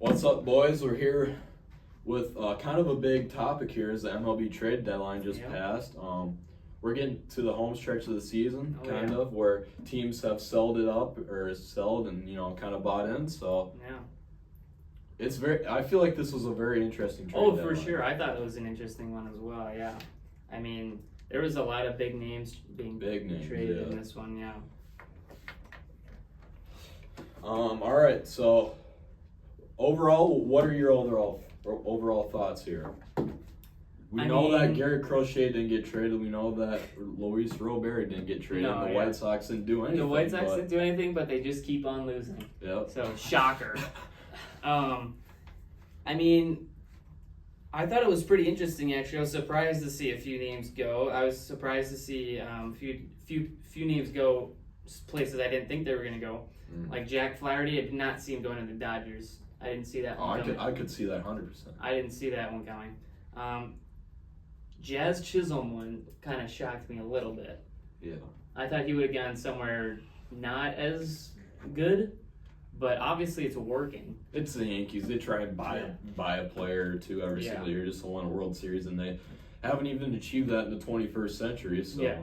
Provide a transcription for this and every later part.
What's up, boys? We're here with kind of a big topic here as the MLB trade deadline just passed. We're getting to the home stretch of the season, where teams have sold it up or sold and kind of bought in. So it's I feel like this was a very interesting trade. Oh, deadline. for sure. I thought it was an interesting one as well. Yeah, I mean, there was a lot of big names being traded in this one. Yeah. All right. So overall, what are your overall thoughts here? We know that Garrett Crochet didn't get traded. We know that Luis Robert didn't get traded. The White Sox didn't do anything. The White Sox didn't do anything, but they just keep on losing. Yep. So, shocker. I mean, I thought it was pretty interesting, actually. I was surprised to see a few names go. I was surprised to see a few names go places I didn't think they were going to go. Like Jack Flaherty, I did not see him going to the Dodgers. I didn't see that one coming. I could see that 100%. I didn't see that one coming. Jazz Chisholm one kind of shocked me a little bit. Yeah. I thought he would have gone somewhere not as good, but obviously it's working. It's the Yankees. They try and buy a player or two every single year just to win a World Series, and they haven't even achieved that in the 21st century. So. Yeah.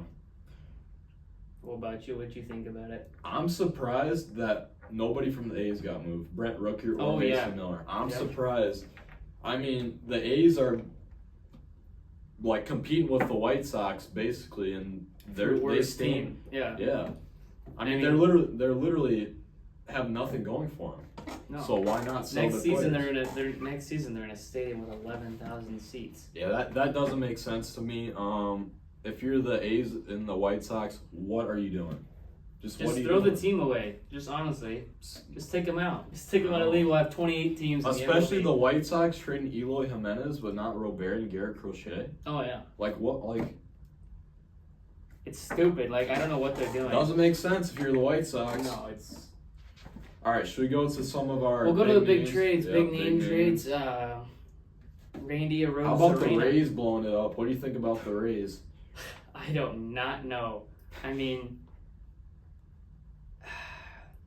What about you? What do you think about it? I'm surprised that nobody from the A's got moved. Brent Rooker or Mason Miller. I'm surprised. I mean, the A's are like competing with the White Sox basically, and they team. Yeah. I mean, they're literally have nothing going for them. No. So why not sell next season? players? Next season they're in a stadium with 11,000 seats. Yeah, that doesn't make sense to me. If you're the A's and the White Sox, what are you doing? Just throw the team away. Just honestly, just take them out. Just take them out of the league. We'll have 28 teams. Especially the White Sox trading Eloy Jimenez, but not Robert and Garrett Crochet. Oh yeah. Like what? Like it's stupid. Like I don't know what they're doing. Doesn't make sense if you're the White Sox. No, it's. All right, should we go to some of our? We'll go to the big names? trades, big name trades. Randy Arozarena. How about the Rays blowing it up? What do you think about the Rays? I don't not know. I mean.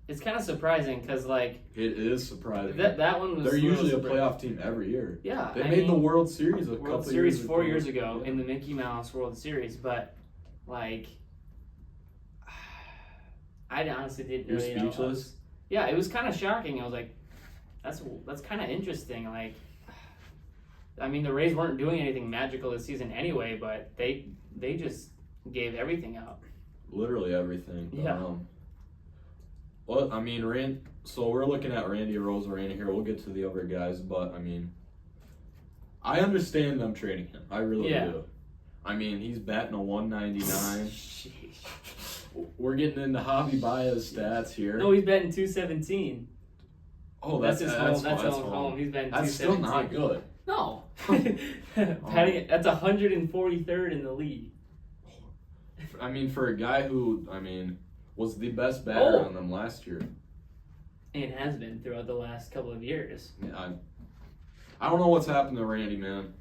It's kind of surprising because, like... It is surprising. That one was... They're usually a playoff team every year. Yeah. They made the World Series a couple years ago. World Series 4 years ago in the Mickey Mouse World Series, but, like... I honestly didn't really know. You're speechless? Yeah, it was kind of shocking. I was like, that's kind of interesting. Like, I mean, the Rays weren't doing anything magical this season anyway, but they just gave everything out. Literally everything. Yeah. Well, I mean, so we're looking at Randy Arozarena here. We'll get to the other guys, but I mean, I understand them trading him. I really do. I mean, he's batting a 199. We're getting into Javi Baez stats here. No, he's batting 217. Oh, that's his home. That's home. He's batting 217. That's still not good. No. That's 143rd in the league. I mean, for a guy who, was the best batter on them last year. And has been throughout the last couple of years. Yeah, I don't know what's happened to Randy, man.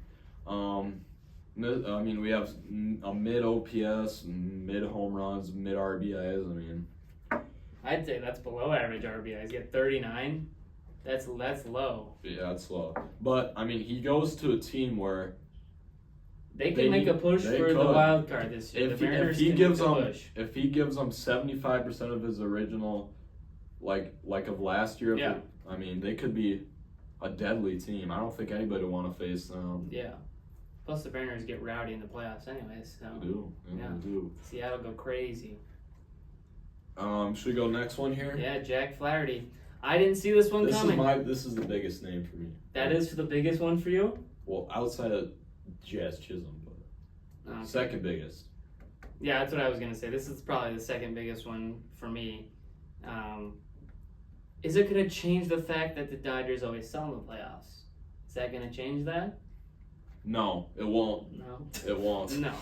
We have a mid OPS, mid home runs, mid RBIs. I'd say that's below average RBIs. You get 39. That's low. Yeah, that's low. But he goes to a team where they can make a push for the wild card this year. If he gives them 75% of his original, like of last year, they could be a deadly team. I don't think anybody would want to face them. Yeah. Plus the Mariners get rowdy in the playoffs anyways. So. They do. They do. Seattle go crazy. Should we go next one here? Yeah, Jack Flaherty. I didn't see this one coming. This is the biggest name for me. That is the biggest one for you? Well, outside of Jazz Chisholm, but second biggest. Yeah, that's what I was going to say. This is probably the second biggest one for me. Is it going to change the fact that the Dodgers always sell in the playoffs? Is that going to change that? No, it won't. No. It won't. No.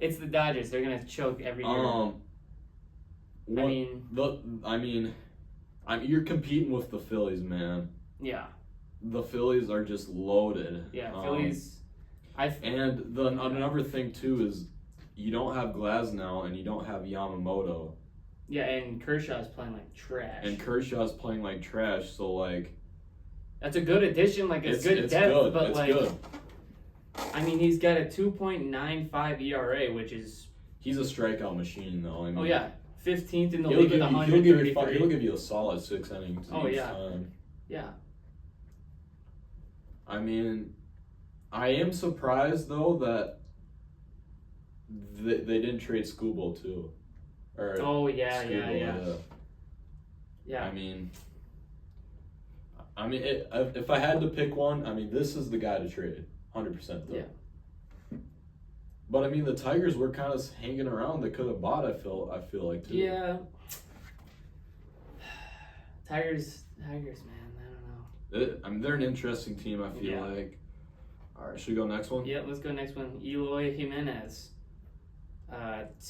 It's the Dodgers. They're going to choke every year. You're competing with the Phillies, man. Yeah. The Phillies are just loaded. Yeah, Phillies. Another thing too is you don't have Glasnow and you don't have Yamamoto. Yeah, and Kershaw's playing like trash. So That's a good addition. Like it's good depth, good. but it's like good. I mean, he's got a 2.95 ERA, which is He's a strikeout machine, though. I mean, oh yeah, 15th in the he'll league give with you, 133. he'll give you a solid 6 innings. Oh, each yeah. time. Yeah. I mean, I am surprised though that they didn't trade Skubal too. Or Oh yeah, Skubal, yeah. I mean, if I had to pick one, I mean, this is the guy to trade, 100% though. Yeah. But I mean, the Tigers were kind of hanging around. They could have bought. I feel like too. Yeah. Tigers, man. I don't know. I mean, they're an interesting team. I feel like. All right, should we go next one? Yeah, let's go next one. Eloy Jimenez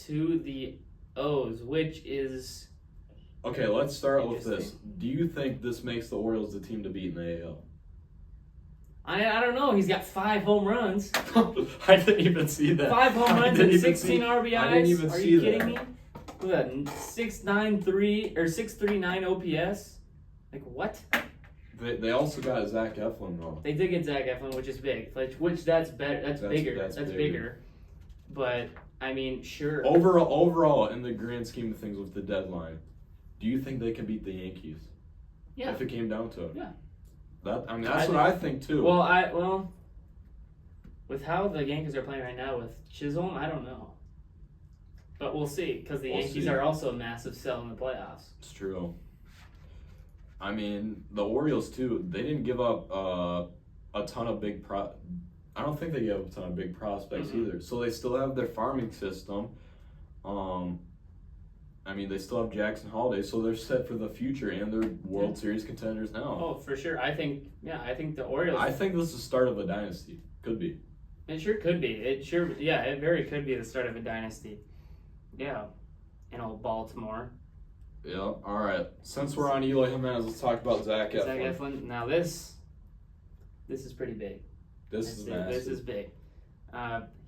to the O's, which is okay. Let's start with this. Do you think this makes the Orioles the team to beat in the AL? I don't know. He's got 5 home runs. I didn't even see that. 5 home runs and 16 RBIs. I didn't even Are see you that. kidding me? Look at that, 693 or 639 OPS. Like what? They also got Zach Eflin though. They did get Zach Eflin, which is big. Which that's better. That's bigger. That's bigger. But I mean, sure. Overall, in the grand scheme of things with the deadline, do you think they can beat the Yankees? Yeah. If it came down to it. Yeah. That's what I think too. Well, with how the Yankees are playing right now with Chisholm, I don't know. But we'll see, because the Yankees are also a massive sell in the playoffs. It's true. I mean, the Orioles too. They didn't give up a ton of I don't think they gave up a ton of big prospects either. So they still have their farming system. I mean, they still have Jackson Holiday, so they're set for the future, and they're World Series contenders now. Oh, for sure. I think the Orioles. I think this is the start of a dynasty. Could be. It sure could be. It very could be the start of a dynasty. Yeah, in old Baltimore. Yeah. All right. Since we're on Eloy Jimenez, let's talk about Zach Eflin. Zach Eflin. Now this is pretty big. This is massive. This is big.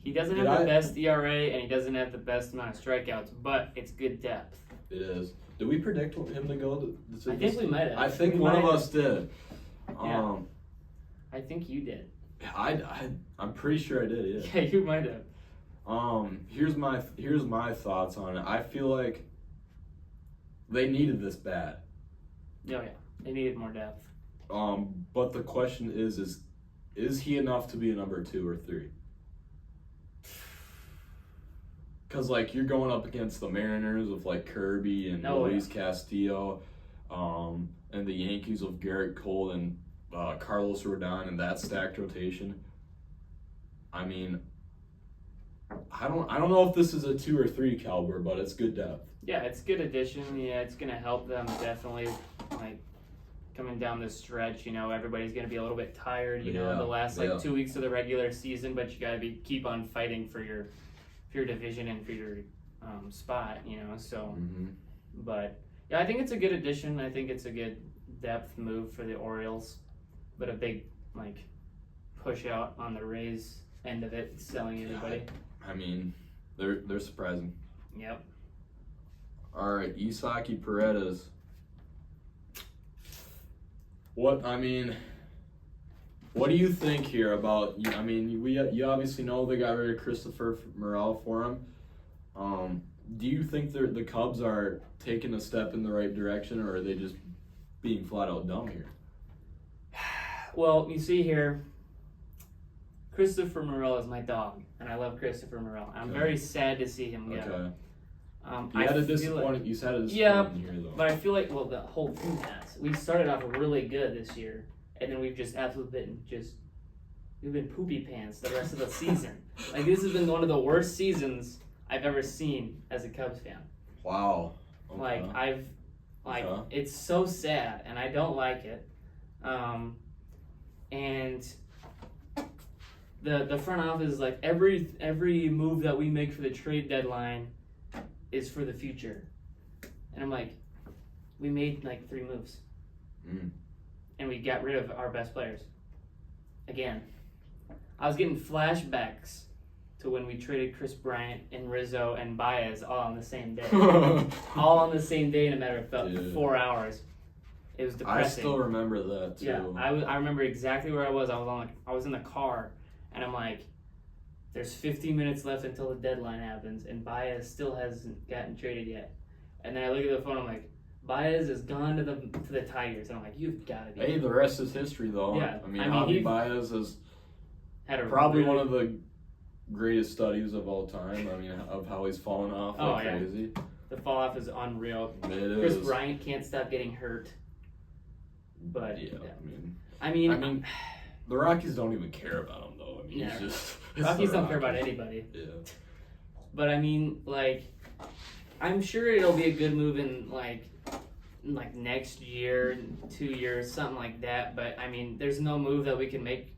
He doesn't have the best ERA, and he doesn't have the best amount of strikeouts, but it's good depth. It is. Did we predict him to go? I think we might have. I think one of us did. Yeah. I think you did. I'm pretty sure I did. Yeah, you might have. Here's my thoughts on it. I feel like they needed this bad. Oh yeah, they needed more depth. But the question is he enough to be a number 2 or 3? Because, like, you're going up against the Mariners with, like, Kirby and Luis Castillo, and the Yankees with Garrett Cole and Carlos Rodon and that stacked rotation. I mean, I don't know if this is a 2 or 3 caliber, but it's good depth. Yeah, it's a good addition. Yeah, it's going to help them definitely, like, coming down this stretch. You know, everybody's going to be a little bit tired, you know, the last, 2 weeks of the regular season, but you got to keep on fighting for your division and for your spot, you know, so, but, yeah, I think it's a good addition. I think it's a good depth move for the Orioles, but a big, like, push out on the Rays end of it, selling everybody. I mean, they're surprising. Yep. All right, Isaki Paredes. What do you think here about? I mean, you obviously know they got rid of Christopher Morel for him. Do you think the Cubs are taking a step in the right direction, or are they just being flat out dumb here? Well, you see here, Christopher Morel is my dog, and I love Christopher Morel. I'm very sad to see him go. Okay. You had a disappointing year, though. But I feel like, well, the whole team has. We started off really good this year, and then we've just we've been poopy pants the rest of the season. Like, this has been one of the worst seasons I've ever seen as a Cubs fan. Wow. Okay. It's so sad, and I don't like it. And the front office, like, every move that we make for the trade deadline is for the future. And I'm like, we made like 3 moves. And we got rid of our best players. Again. I was getting flashbacks to when we traded Chris Bryant and Rizzo and Baez all on the same day. All on the same day in a matter of about 4 hours. It was depressing. I still remember that too. Yeah, I remember exactly where I was. I was in the car, and I'm like, there's 15 minutes left until the deadline happens, and Baez still hasn't gotten traded yet. And then I look at the phone, I'm like, Baez is gone to the Tigers, and I'm like, you've got to be. Hey, the rest is history, though. Yeah, I mean Javi Baez is probably one of the greatest studies of all time. I mean, of how he's fallen off like crazy. The fall off is unreal. Chris Bryant can't stop getting hurt. But yeah. I mean, the Rockies don't even care about him though. I mean, yeah. it's Rockies don't care about anybody. Yeah. But I mean, like, I'm sure it'll be a good move in like next year, 2 years, something like that. But I mean, there's no move that we can make.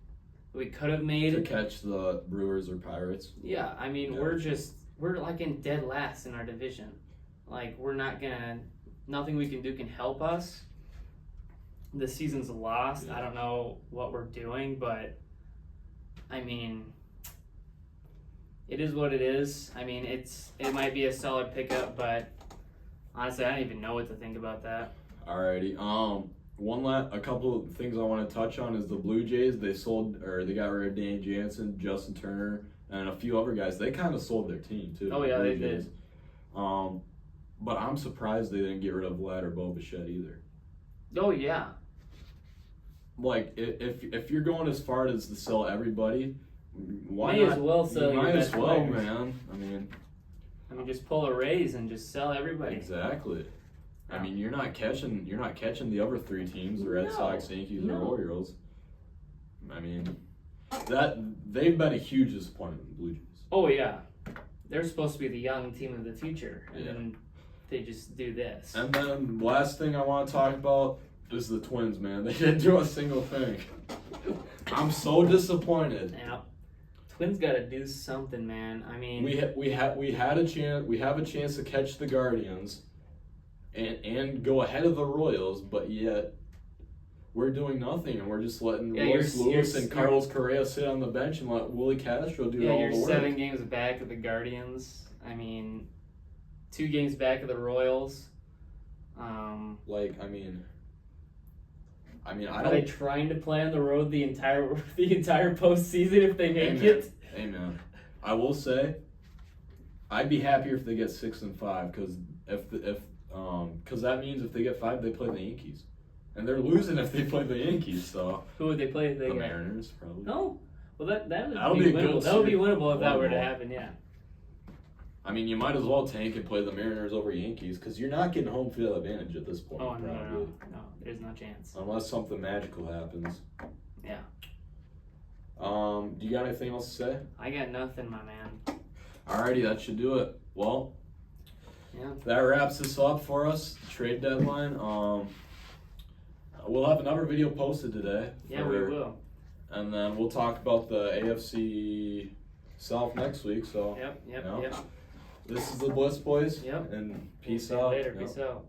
We could have made to catch the Brewers or Pirates. Yeah, I mean, we're like in dead last in our division. Like, nothing we can do can help us. The season's lost. Yeah. I don't know what we're doing, but I mean, it is what it is. I mean, it might be a solid pickup, but honestly, I don't even know what to think about that. Alrighty. A couple of things I want to touch on is the Blue Jays. They got rid of Danny Jansen, Justin Turner, and a few other guys. They kind of sold their team too. Oh yeah, they did. But I'm surprised they didn't get rid of Vlad or Bo Bichette either. Oh yeah. Like if you're going as far as to sell everybody, why might not? As well sell you might as well, players. Man. I mean, just pull a raise and just sell everybody. Exactly. I mean, you're not catching the other three teams, the Red Sox, Yankees, or Orioles. I mean, that they've been a huge disappointment in the Blue Jays. Oh yeah, they're supposed to be the young team of the future, and then they just do this. And then last thing I want to talk about is the Twins, man. They didn't do a single thing. I'm so disappointed. Yeah, Twins got to do something, man. I mean, we had a chance. We have a chance to catch the Guardians. And go ahead of the Royals, but yet we're doing nothing, and we're just letting Royce Lewis and Carlos Correa sit on the bench and let Willie Castro do all the work. You're 7 games back of the Guardians. I mean, 2 games back of the Royals. Are they trying to play on the road the entire postseason if they make it? Amen. I will say, I'd be happier if they get 6-5 because that means if they get 5, they play the Yankees, and they're losing if they play the Yankees. So who would they play if they the Mariners probably? No, well that that'll would be winnable. That would be winnable if that were to happen. Yeah. I mean, you might as well tank and play the Mariners over Yankees because you're not getting home field advantage at this point. Oh no, there's no chance unless something magical happens. Yeah. Do you got anything else to say? I got nothing, my man. Alrighty, that should do it. Well. Yeah. That wraps this up for us. Trade deadline. We'll have another video posted today. Yeah, we will. And then we'll talk about the AFC South next week. So. Yep. This is the Bliss Boys. Yep. And peace out. out. Later. Peace out.